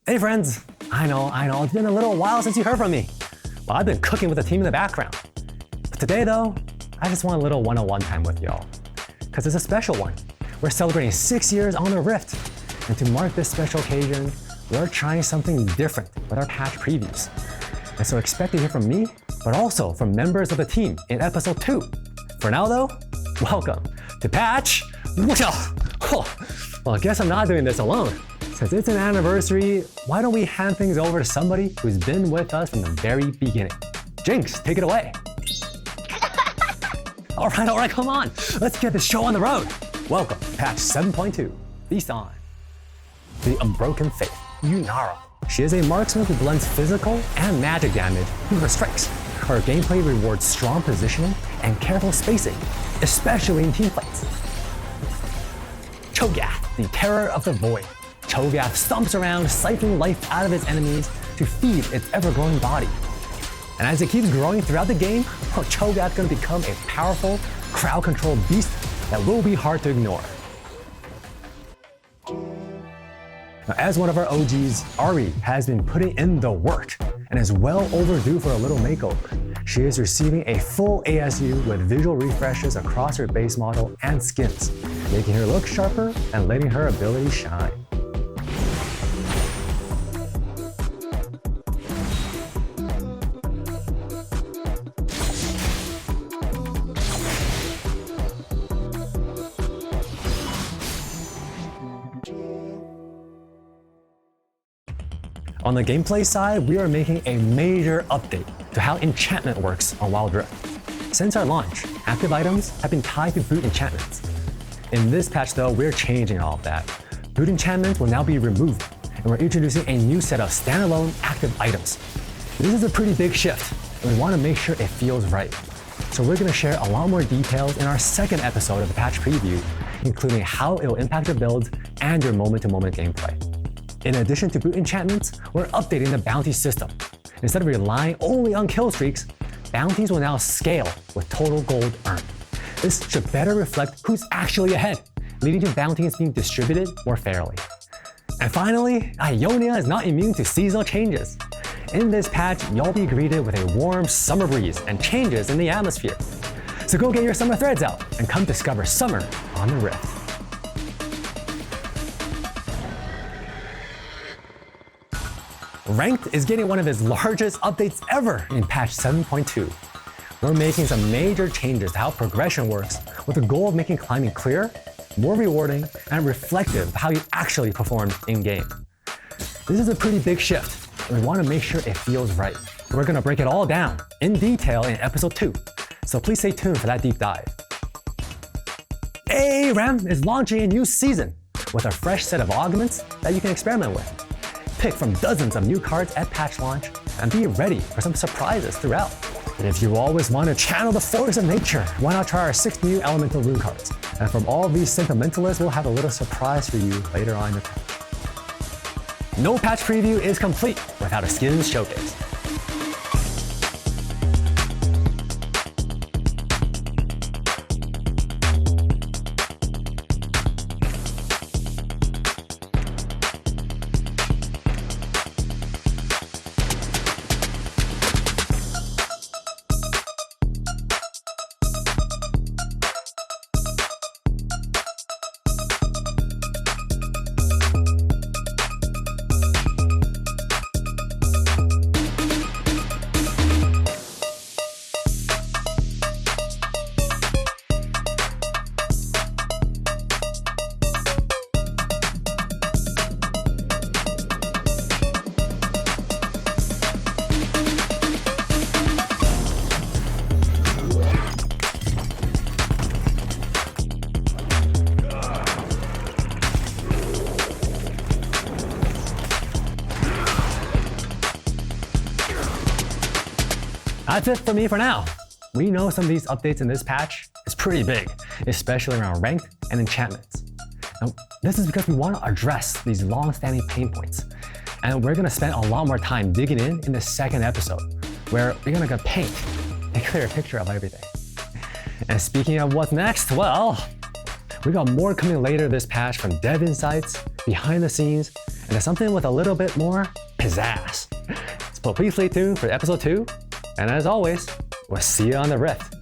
Hey friends, I know, it's been a little while since you heard from me. Well, I've been cooking with the team in the background. But today though, I just want a little one-on-one time with y'all. Because it's a special one. We're celebrating 6 years on the Rift. And to mark this special occasion, we're trying something different with our patch previews. And so expect to hear from me, but also from members of the team in episode 2. For now though, welcome to patch. Well, I guess I'm not doing this alone. Since it's an anniversary, why don't we hand things over to somebody who's been with us from the very beginning. Jinx, take it away. All right, come on. Let's get this show on the road. Welcome to patch 7.2, Feast on. The Unbroken Faith, Yunara. She is a marksman who blends physical and magic damage through her strikes. Her gameplay rewards strong positioning and careful spacing, especially in teamfights. Cho'Gath, the terror of the void. Cho'Gath stomps around, siphoning life out of its enemies to feed its ever-growing body. And as it keeps growing throughout the game, Cho'Gath's going to become a powerful, crowd-controlled beast that will be hard to ignore. Now, as one of our OGs, Ari has been putting in the work and is well overdue for a little makeover. She is receiving a full ASU with visual refreshes across her base model and skins, making her look sharper and letting her ability shine. On the gameplay side, we are making a major update to how enchantment works on Wild Rift. Since our launch, active items have been tied to boot enchantments. In this patch though, we're changing all of that. Boot enchantments will now be removed, and we're introducing a new set of standalone active items. This is a pretty big shift, and we want to make sure it feels right. So we're going to share a lot more details in our second episode of the patch preview, including how it will impact your builds and your moment-to-moment gameplay. In addition to boot enchantments, we're updating the bounty system. Instead of relying only on kill streaks, bounties will now scale with total gold earned. This should better reflect who's actually ahead, leading to bounties being distributed more fairly. And finally, Ionia is not immune to seasonal changes. In this patch, you'll be greeted with a warm summer breeze and changes in the atmosphere. So go get your summer threads out and come discover summer on the Rift. Ranked is getting one of its largest updates ever in patch 7.2. We're making some major changes to how progression works with the goal of making climbing clearer, more rewarding, and reflective of how you actually perform in-game. This is a pretty big shift, and we want to make sure it feels right. We're going to break it all down in detail in episode 2, so please stay tuned for that deep dive. ARAM is launching a new season with a fresh set of augments that you can experiment with. Pick from dozens of new cards at patch launch and be ready for some surprises throughout. And if you always want to channel the force of nature, why not try our 6 new elemental rune cards? And from all these sentimentalists, we'll have a little surprise for you later on in the patch. No patch preview is complete without a skins showcase. That's it for me for now. We know some of these updates in this patch is pretty big, especially around ranked and enchantments. Now, this is because we want to address these long-standing pain points. And we're going to spend a lot more time digging in the second episode, where we're going to paint a clear picture of everything. And speaking of what's next, well, we got more coming later this patch from dev insights, behind the scenes, into something with a little bit more pizzazz. So please stay tuned for episode 2, and as always, we'll see you on the Rift.